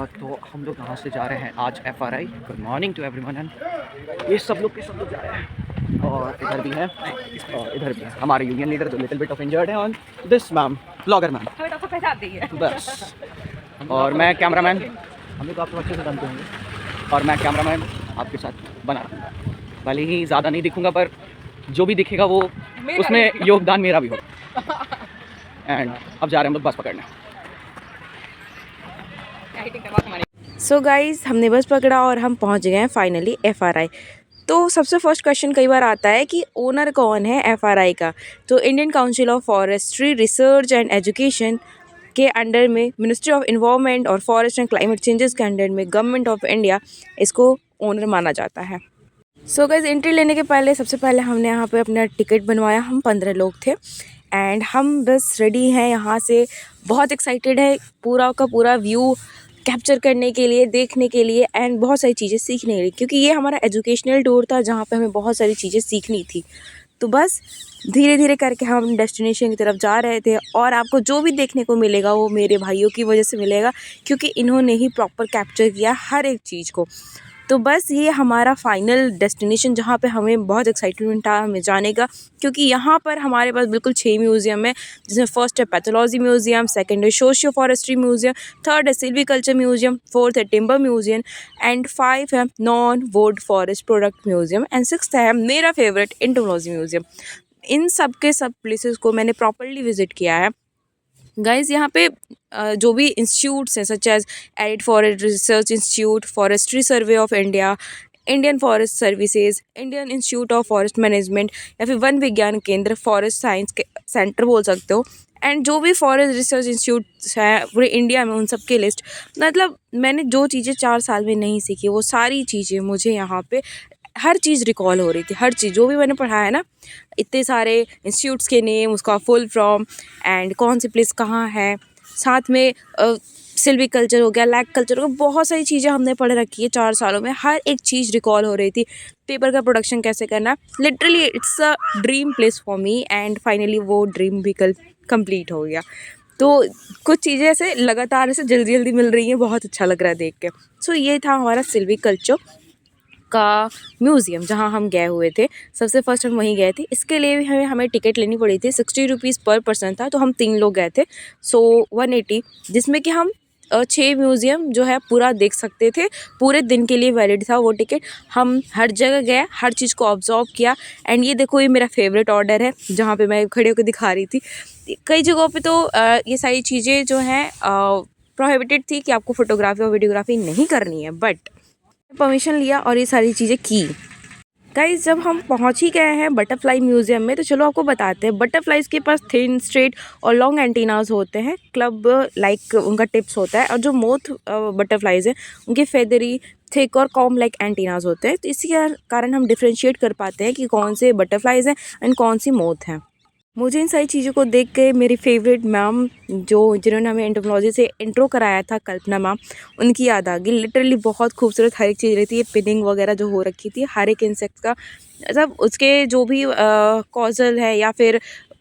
तो हम लोग यहाँ से जा रहे हैं आज FRI। Good morning to everyone. And ये सब लोग जा रहे हैं और इधर भी है और इधर भी है हमारे यूनियन लीडर जो लिटिल बिट ऑफ इंजर्ड है। On this ma'am blogger ma'am हमें तो पहचान दी है बस। और मैं कैमरामैन, हम लोग आपको अच्छे से जानते होंगे, और मैं कैमरामैन आपके साथ बना रहूँगा। भले ही ज़्यादा नहीं दिखूँगा पर जो भी दिखेगा वो उसमें योगदान मेरा भी होगा। एंड अब जा रहे हैं हम लोग बस पकड़ने। सो गाइज हमने बस पकड़ा और हम पहुंच गए हैं फाइनली FRI। तो सबसे फर्स्ट क्वेश्चन कई बार आता है कि ओनर कौन है FRI का। तो Indian council of forestry research and education के अंडर में, मिनिस्ट्री ऑफ इन्वायरमेंट और फॉरेस्ट एंड क्लाइमेट चेंजेस के अंडर में गवर्नमेंट ऑफ इंडिया इसको ओनर माना जाता है। सो गाइज एंट्री लेने के पहले सबसे पहले हमने यहाँ पे अपना टिकट बनवाया। हम 15 लोग थे एंड हम बस रेडी हैं यहाँ से, बहुत एक्साइटेड है पूरा का पूरा व्यू कैप्चर करने के लिए, देखने के लिए एंड बहुत सारी चीज़ें सीखने के लिए, क्योंकि ये हमारा एजुकेशनल टूर था जहाँ पे हमें बहुत सारी चीज़ें सीखनी थी। तो बस धीरे धीरे करके हम डेस्टिनेशन की तरफ जा रहे थे और आपको जो भी देखने को मिलेगा वो मेरे भाइयों की वजह से मिलेगा, क्योंकि इन्होंने ही प्रॉपर कैप्चर किया हर एक चीज़ को। तो बस ये हमारा फाइनल डेस्टिनेशन जहाँ पे हमें बहुत एक्साइटमेंट था हमें जाने का, क्योंकि यहाँ पर हमारे पास बिल्कुल 6 म्यूज़ियम है, जिसमें फर्स्ट है पैथोलॉजी म्यूज़ियम, सेकंड है सोशियो फॉरेस्ट्री म्यूज़ियम, थर्ड है सिल्वीकल्चर म्यूज़ियम, फोर्थ है टिम्बर म्यूज़ियम एंड 5 है non would forest product museum and 6th है मेरा फेवरेट एंटोमोलॉजी म्यूज़ियम। इन सब के सब प्लेसेस को मैंने प्रॉपर्ली विजिट किया है। गाइज़ यहाँ पे जो भी इंस्टीट्यूट्स हैं such as arid forest research institute, forestry survey of India, Indian forest services, Indian institute of forest management या फिर वन विज्ञान केंद्र, फॉरेस्ट साइंस के सेंटर बोल सकते हो, एंड जो भी फॉरेस्ट रिसर्च इंस्टीट्यूट्स हैं पूरे इंडिया में उन सब की लिस्ट। मतलब मैंने जो चीज़ें 4 साल में नहीं सीखी वो सारी चीज़ें मुझे यहाँ पे हर चीज़ रिकॉल हो रही थी। हर चीज़ जो भी मैंने पढ़ा है ना, इतने सारे इंस्टीट्यूट्स के नेम, उसका फुल फॉर्म एंड कौन सी प्लेस कहाँ है, साथ में सिल्वी कल्चर हो गया, लैक कल्चर हो गया, बहुत सारी चीज़ें हमने पढ़ रखी है 4 सालों में। हर एक चीज़ रिकॉल हो रही थी। पेपर का प्रोडक्शन कैसे करना है, literally it's a dream place for me and finally वो ड्रीम भी कल कंप्लीट हो गया। तो कुछ चीज़ें ऐसे लगातार ऐसे जल्दी जल्दी मिल रही हैं, बहुत अच्छा लग रहा है देख के। सो ये था हमारा सिल्वी कल्चर का म्यूज़ियम जहाँ हम गए हुए थे। सबसे फर्स्ट हम वहीं गए थे। इसके लिए भी हमें टिकट लेनी पड़ी थी, 60 रुपीज़ पर पर्सन था, तो हम 3 लोग गए थे, सो 180, जिसमें कि हम 6 म्यूज़ियम जो है पूरा देख सकते थे। पूरे दिन के लिए वैलिड था वो टिकट। हम हर जगह गए, हर चीज़ को ऑब्जर्व किया एंड ये देखो ये मेरा फेवरेट ऑर्डर है जहाँ पे मैं खड़े होकर दिखा रही थी। कई जगहों पे तो ये सारी चीज़ें जो हैं प्रोहिबिटेड थी कि आपको फ़ोटोग्राफी और वीडियोग्राफी नहीं करनी है, बट परमिशन लिया और ये सारी चीज़ें की। गाइस जब हम पहुंच ही गए हैं बटरफ्लाई म्यूज़ियम में, तो चलो आपको बताते हैं। बटरफ्लाइज के पास थिन, स्ट्रेट और लॉन्ग एंटीनाज होते हैं, क्लब लाइक उनका टिप्स होता है, और जो मोथ बटरफ्लाइज हैं उनके फेदरी, थिक और कॉम लाइक एंटीनाज होते हैं। तो इसी के कारण हम डिफ्रेंशिएट कर पाते हैं कि कौन से बटरफ्लाइज हैं एंड कौन सी मोथ हैं। मुझे इन सारी चीज़ों को देख के मेरी फेवरेट मैम जिन्होंने हमें एंटोमोलॉजी से इंट्रो कराया था, कल्पना मैम, उनकी याद आ गई। लिटरली बहुत खूबसूरत हर एक चीज़ रहती है, पिनिंग वगैरह जो हो रखी थी हर एक इंसेक्ट का, मतलब उसके जो भी कॉजल है या फिर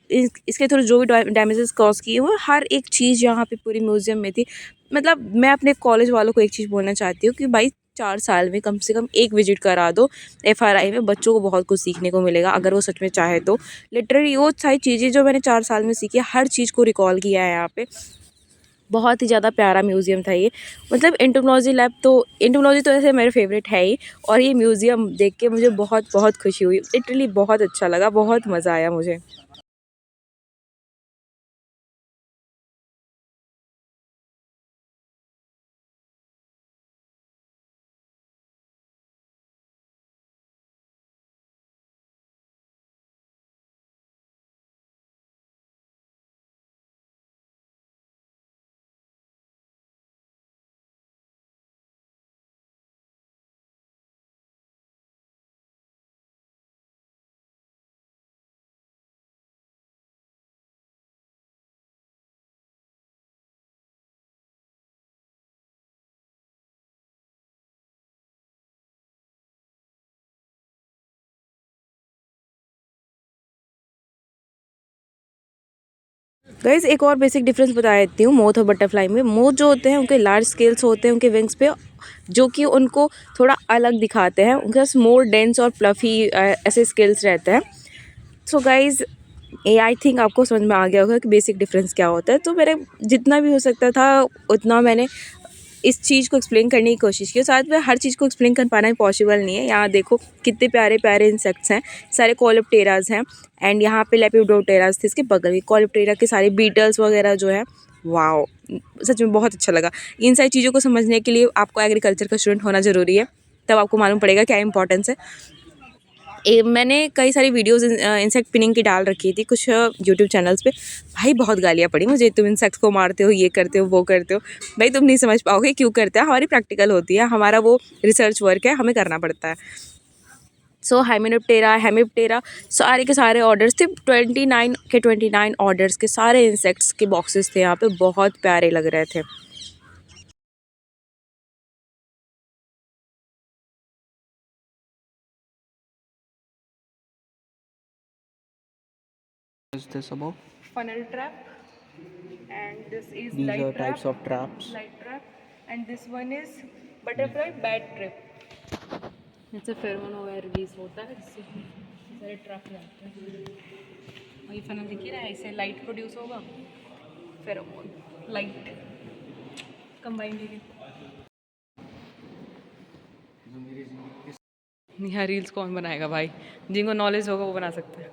इसके थ्रू जो भी डैमेजेस कॉज किए हुए, हर एक चीज़ यहाँ पे पूरी म्यूज़ियम में थी। मतलब मैं अपने कॉलेज वालों को एक चीज़ बोलना चाहती हूँ कि भाई 4 साल में कम से कम एक विजिट करा दो FRI में, बच्चों को बहुत कुछ सीखने को मिलेगा अगर वो सच में चाहे तो। लिटरली वो सारी चीज़ें जो मैंने 4 साल में सीखी है, हर चीज़ को रिकॉल किया है यहाँ पे। बहुत ही ज़्यादा प्यारा म्यूज़ियम था ये। मतलब एंटोमोलॉजी लैब तो, एंटोमोलॉजी तो ऐसे मेरे फेवरेट है ही, और ये म्यूज़ियम देख के मुझे बहुत बहुत खुशी हुई। लिटरली बहुत अच्छा लगा, बहुत मज़ा आया मुझे। गाइस एक और बेसिक डिफरेंस बता देती हूँ मोथ और बटरफ्लाई में। मोथ जो होते हैं उनके लार्ज स्केल्स होते हैं उनके विंग्स पे, जो कि उनको थोड़ा अलग दिखाते हैं। उनके पास मोर डेंस और फ्लफी ऐसे स्केल्स रहते हैं। सो गाइज ये आई थिंक आपको समझ में आ गया होगा कि बेसिक डिफरेंस क्या होता है। तो मेरे जितना भी हो सकता था उतना मैंने इस चीज़ को एक्सप्लेन करने की कोशिश की। साथ में हर चीज़ को एक्सप्लेन कर पाना पॉसिबल नहीं है। यहाँ देखो कितने प्यारे प्यारे इंसेक्ट्स हैं, सारे कोलेप्टेराज हैं। एंड यहाँ पे लेपिडोप्टेराज थे, इसके बगल में कोलेप्टेरा के सारे बीटल्स वगैरह जो है। वाओ, सच में बहुत अच्छा लगा। इन सारी चीज़ों को समझने के लिए आपको एग्रीकल्चर का स्टूडेंट होना ज़रूरी है, तब आपको मालूम पड़ेगा क्या इंपॉर्टेंस है। मैंने कई सारी वीडियोस इंसेक्ट पिनिंग की डाल रखी थी कुछ यूट्यूब चैनल्स पे। भाई बहुत गालियाँ पड़ी मुझे, तुम इंसेक्ट्स को मारते हो, ये करते हो, वो करते हो। भाई तुम नहीं समझ पाओगे क्यों करते हैं, हमारी प्रैक्टिकल होती है, हमारा वो रिसर्च वर्क है, हमें करना पड़ता है। सो हेमिप्टेरा सारे के सारे ऑर्डर्स थे। 29 के 29 ऑर्डर्स के सारे इंसेक्ट्स के बॉक्सेस थे यहाँ पे, बहुत प्यारे लग रहे थे। Is this about? Funnel trap, and this is These light are trap, types of traps. light trap, and this one is butterfly bat trap। इससे फेरोमोन वगैरह रिलीज होता है, इससे सारे ट्रैप रहते हैं। और ये फनल दिख ही रहा है, इससे लाइट प्रोड्यूस होगा, फेरोमोन लाइट कंबाइन होगी। यहाँ रील्स कौन बनाएगा भाई, जिनको नॉलेज होगा वो बना सकते हैं।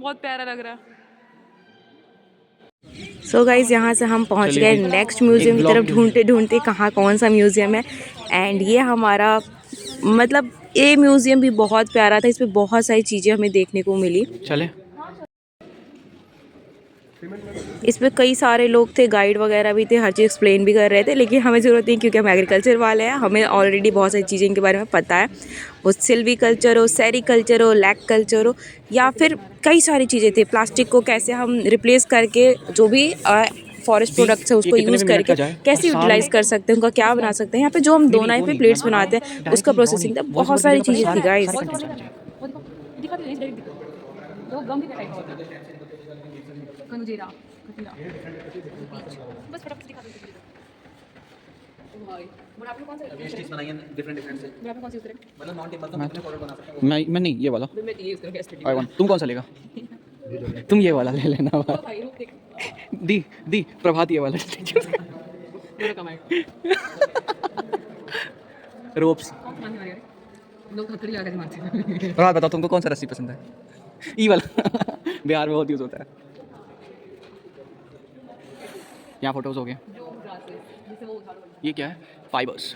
बहुत प्यारा लग रहा। सो गाइज यहाँ से हम पहुँच गए नेक्स्ट म्यूज़ियम की तरफ, ढूंढते ढूंढते कहाँ कौन सा म्यूज़ियम है। एंड ये हमारा मतलब ये म्यूज़ियम भी बहुत प्यारा था, इसमें बहुत सारी चीज़ें हमें देखने को मिली। चले इसमें कई सारे लोग थे, गाइड वगैरह भी थे, हर चीज़ एक्सप्लेन भी कर रहे थे, लेकिन हमें ज़रूरत नहीं क्योंकि हम एग्रीकल्चर वाले हैं, हमें ऑलरेडी बहुत सारी चीज़ें इनके बारे में पता है। वो सिल्वी कल्चर हो, सेरी कल्चर हो, लैक कल्चर हो, या फिर कई सारी चीज़ें थी। प्लास्टिक को कैसे हम रिप्लेस करके जो भी फॉरेस्ट प्रोडक्ट्स है उसको यूज़ करके कैसे यूटिलाइज कर सकते हैं, उनका क्या बना सकते हैं। यहाँ पे जो हम 2 नाइफ पे प्लेट्स बनाते हैं उसका प्रोसेसिंग था, बहुत सारी चीज़ें थी गाइस। मैं नहीं ये वाला I want। तुम कौन सा लेगा? तुम ये वाला ले लेना। दी प्रभात ये वाला रोप्स। प्रभात बताओ तुमको कौन सा रस्सी पसंद है? ई वाला बिहार में बहुत यूज होता है। यहाँ फोटोज हो गए। ये क्या है? फाइबर्स।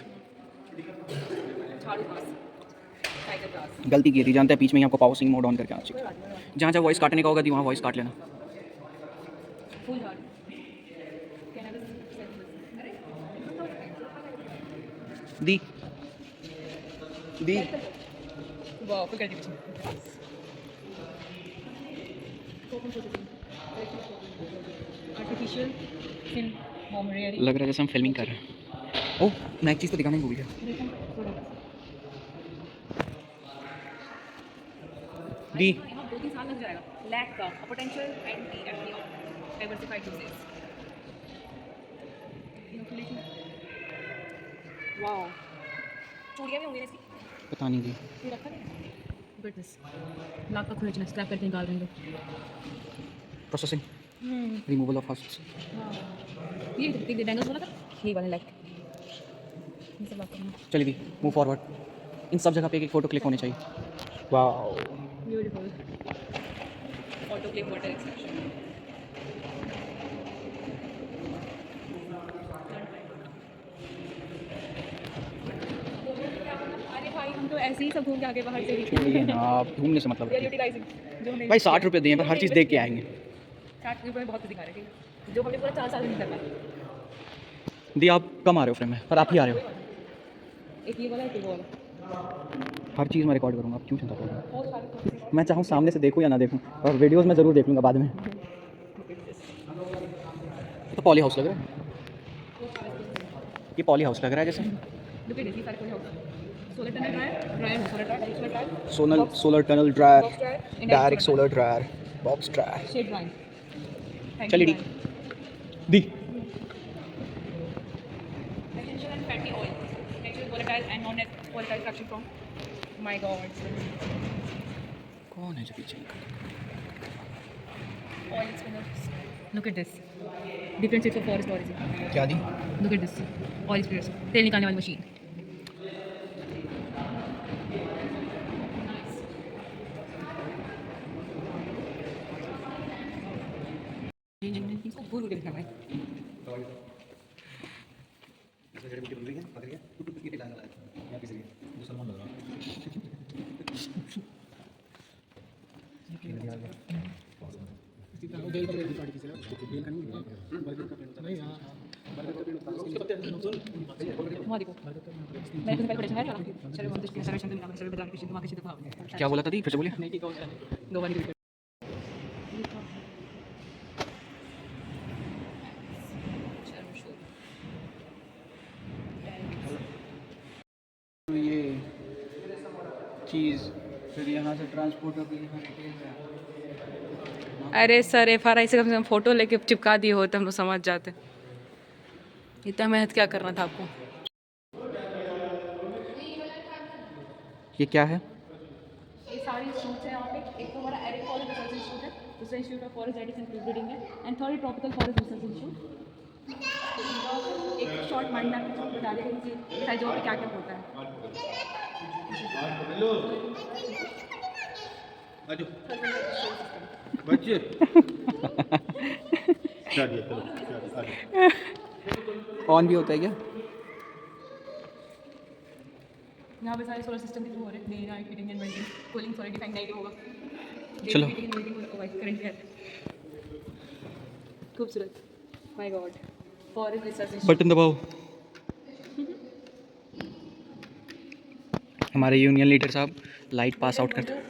गलती की थी, जानते हैं बीच में ही आपको पावर सिंग मोड ऑन करके आना चाहिए। जहाँ जहाँ वॉइस काटने का होगा दी वहाँ वॉइस काट लेना। दी लग रहा है जैसे हम फिल्मिंग कर रहे हैं। ओह मैं एक चीज़ तो दिखाने ही भूल गया। दी 2-3 साल लग जाएगा लैक का potential anti diversified uses. Wow, चूड़ियां भी होंगी इसकी, पता नहीं दी। ये रखा नहीं गुडनेस, लाख का खर्च स्क्रैप करके निकाल देंगे। Processing removal of husks. ये देख डायनोसर बोला था, ये वाला लाइक ये सब बात करना। चलिए दी मूव फॉरवर्ड। इन सब जगह पे एक फ़ोटो क्लिक होनी चाहिए। Wow beautiful auto click water extraction. अरे भाई हम तो ऐसे ही सब घूम के आगे बाहर से ही। छोड़िए ना, आप घूमने से मतलब यूटिलाइजिंग जो हमें भाई 60 रुपये दिए पर हर चीज़ देख के आएंगे। 60 रुपये में बहुत कुछ दिखा रहे थे जो हमें पूरा 4 साल में करना है। दी आप कम आ रहे हो फ्रेम में, पर आप ही आ रहे हो। एक ये वाला एक वो वाला, हर चीज़ मैं रिकॉर्ड करूँगा, आप क्यों चिंता कर रहे हो? मैं चाहूँ सामने से देखूँ या ना देखूँ, और वीडियोस में ज़रूर देख लूँगा बाद में। तो पॉली हाउस लग रहा है, ये पॉली हाउस लग रहा है जैसे। Solar tunnel dryer, direct solar dryer, box dryer. चलिए दी कौन है जो पीछे? Look at this. Different shades of forest origin. क्या दी? Look at this. Oil sprayers. तेल निकालने वाली मशीन. इसको भूल के दिखा भाई. क्या बोला था दी? फिर से बोलिए। ये चीज़ फिर यहाँ से ट्रांसपोर्ट होकर यहाँ रिटेल में। अरे सर FRI से कम फोटो लेके चिपका दिए होते हम लोग समझ जाते. इतना मेहनत क्या करना था आपको? ये क्या है? ये सारी इंस्टीट्यूट्स हैं यहाँ पे. एक तो हमारा एरिक फॉरेस्ट रिसर्च इंस्टीट्यूट है, दूसरा institute of forest genetics and breeding है, and third tropical forest research institute. एक शॉर्ट माइंड मैप बता देंगे कि सारी जगह पे क्या क्या होता है. बच्चे ऑन भी होता है क्या? यहाँ पे सारे सोलर सिस्टम के थ्रू हो रहे हैं. Day night heating and venting cooling sorry define night होगा. चलो. करंट है खूबसूरत. My god. Forest research institute. Button दबाओ. हमारे यूनियन लीडर साहब लाइट पास आउट करते हैं.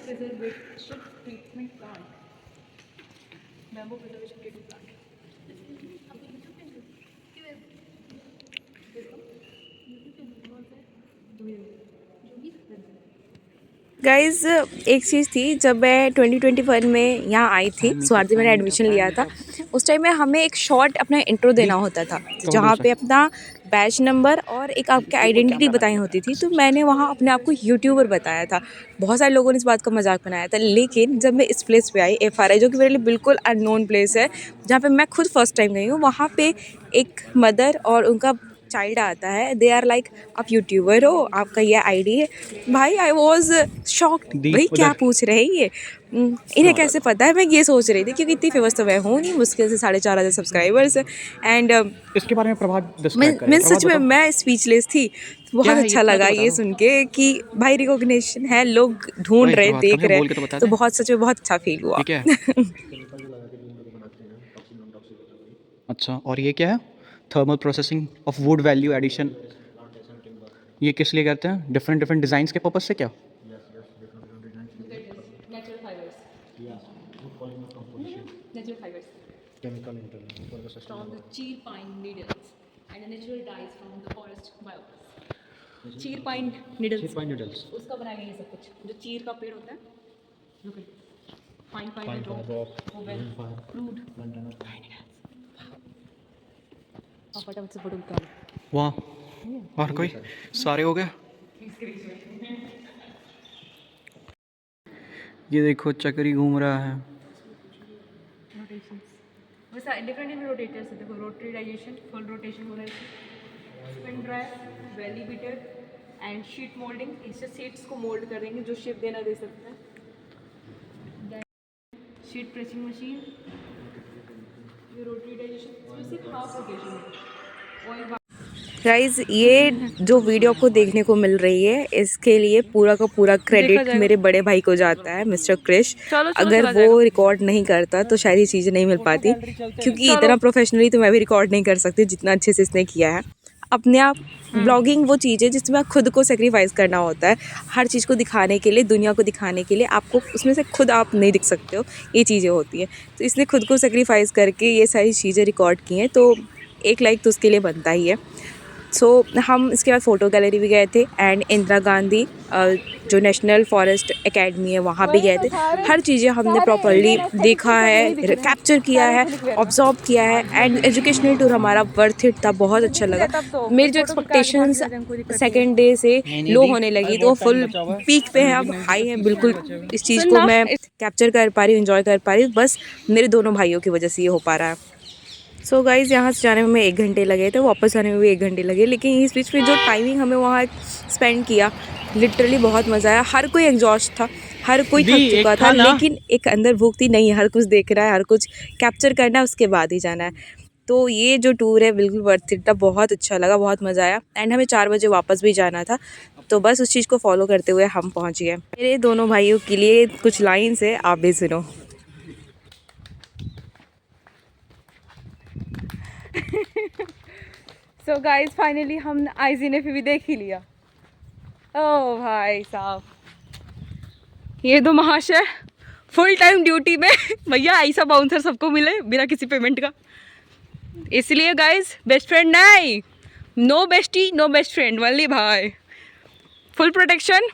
गाइज़ एक चीज़ थी, जब मैं 2021 में यहाँ आई थी स्वार्थी मैंने एडमिशन लिया था, उस टाइम में हमें एक शॉर्ट अपना इंट्रो देना होता था जहाँ पे अपना बैच नंबर और एक आपकी आइडेंटिटी बताई होती थी. तो मैंने वहाँ अपने आप को यूट्यूबर बताया था. बहुत सारे लोगों ने इस बात का मजाक बनाया था, लेकिन जब मैं इस प्लेस पे आई FRI, जो कि मेरे लिए बिल्कुल अननोन प्लेस है, जहाँ पे मैं खुद फर्स्ट टाइम गई हूँ, वहाँ पे एक मदर और उनका चाइल्ड आता है. दे आर लाइक आप यूट्यूबर हो, आपका ये आईडी है. भाई आई वॉज शॉक्ड. भाई क्या पूछ रहे हैं ये, इन्हें कैसे पता है? मैं ये सोच रही थी क्योंकि इतनी फेमस तो मैं हूँ नहीं, मुश्किल से 4,500 सब्सक्राइबर्स हैं. एंड इसके बारे में प्रभात मैं सच में मैं स्पीचलेस थी. बहुत अच्छा लगा ये सुन के कि भाई रिकॉग्निशन है, लोग ढूंढ रहे, देख रहे, तो बहुत सच में बहुत अच्छा फील हुआ. अच्छा, और ये क्या है? Thermal processing of wood value addition. ये किस लिए करते हैं? डिफरेंट डिफरेंट डिज़ाइंस के पर्पस से क्या? Natural fibers from the cheer pine needles and the natural dyes from the forest biomass. cheer pine needles उसका बनाया गया ये सब कुछ. जो चीर का पेड़ होता है, look at fine rock, oven, crude. और फटाफट से फोटो निकालो. वाह, और कोई सारे हो गए. ये देखो चक्री घूम रहा है. डिफरेंट रोटेटर्स है. देखो रोटरी डाइजेशन, फुल रोटेशन हो रहा है, spin dryer, valley beater and sheet moulding. इससे शीट्स को मोल्ड कर देंगे जो शेप देना दे सकता है. Sheet pressing machine, rotary digestion, सिर्फ हाफ रोटेशन है. गाइज़ ये जो वीडियो को देखने को मिल रही है, इसके लिए पूरा का पूरा क्रेडिट मेरे बड़े भाई को जाता है, मिस्टर क्रिश. अगर वो रिकॉर्ड नहीं करता तो शायद ये चीज़ें नहीं मिल पाती, क्योंकि इतना प्रोफेशनली तो मैं भी रिकॉर्ड नहीं कर सकती जितना अच्छे से इसने किया है. अपने आप ब्लॉगिंग वो चीज़ है जिसमें खुद को सेक्रीफाइस करना होता है. हर चीज़ को दिखाने के लिए, दुनिया को दिखाने के लिए आपको उसमें से खुद आप नहीं दिख सकते हो, ये चीज़ें होती हैं. तो इसने खुद को सेक्रीफाइस करके ये सारी चीज़ें रिकॉर्ड की हैं, तो एक लाइक तो उसके लिए बनता ही है. सो हम इसके बाद फ़ोटो गैलरी भी गए थे एंड इंदिरा गांधी जो नेशनल फॉरेस्ट एकेडमी है वहाँ भी गए थे। हर चीज़ें हमने प्रॉपर्ली देखा है, कैप्चर किया है, ऑब्जर्व किया है एंड एजुकेशनल टूर हमारा वर्थ इट था, बहुत अच्छा लगा। मेरी जो एक्सपेक्टेशंस सेकेंड डे से लो होने लगी तो फुल पीक पे है, अब हाई है बिल्कुल। इस चीज़ को मैं कैप्चर कर पा रही हूँ, इन्जॉय कर पा रही हूँ, बस मेरे दोनों भाइयों की वजह से ये हो पा रहा है। सो गाइज़ यहाँ से जाने में हमें 1 घंटे लगे थे, वापस आने में भी 1 घंटे लगे, लेकिन इस बीच में जो टाइमिंग हमें वहाँ स्पेंड किया लिटरली बहुत मज़ा आया। हर कोई एग्जॉस्ट था, हर कोई थक चुका था, लेकिन एक अंदर भूख थी नहीं, हर कुछ देख रहा है, हर कुछ कैप्चर करना है, उसके बाद ही जाना है। तो ये जो टूर है बिल्कुल वर्थ इट था, बहुत अच्छा लगा, बहुत मज़ा आया एंड हमें 4 बजे वापस भी जाना था, तो बस उस चीज़ को फॉलो करते हुए हम पहुँच गए। मेरे दोनों भाइयों के लिए कुछ लाइन्स है, आप भी सुनो। सो गाइस फाइनली हम आईजी ने भी देख ही लिया। ओ भाई साहब, ये दो महाशय फुल टाइम ड्यूटी में भैया ऐसा बाउंसर सबको मिले बिना किसी पेमेंट का, इसलिए गाइस बेस्ट फ्रेंड नहीं, no bestie no best friend वाली भाई, फुल प्रोटेक्शन,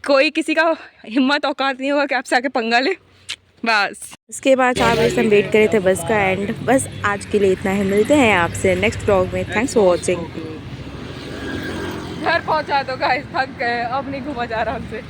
कोई किसी का हिम्मत औकात नहीं होगा कि आपसे आके पंगा ले बस। इसके बाद 4 बजे से हम वेट करे थे बस का एंड बस आज के लिए इतना ही, मिलते हैं आपसे नेक्स्ट व्लॉग में। Thanks for watching. घर पहुंचा दो गाइस, थक गए, अब नहीं घूमा जा रहा हमसे।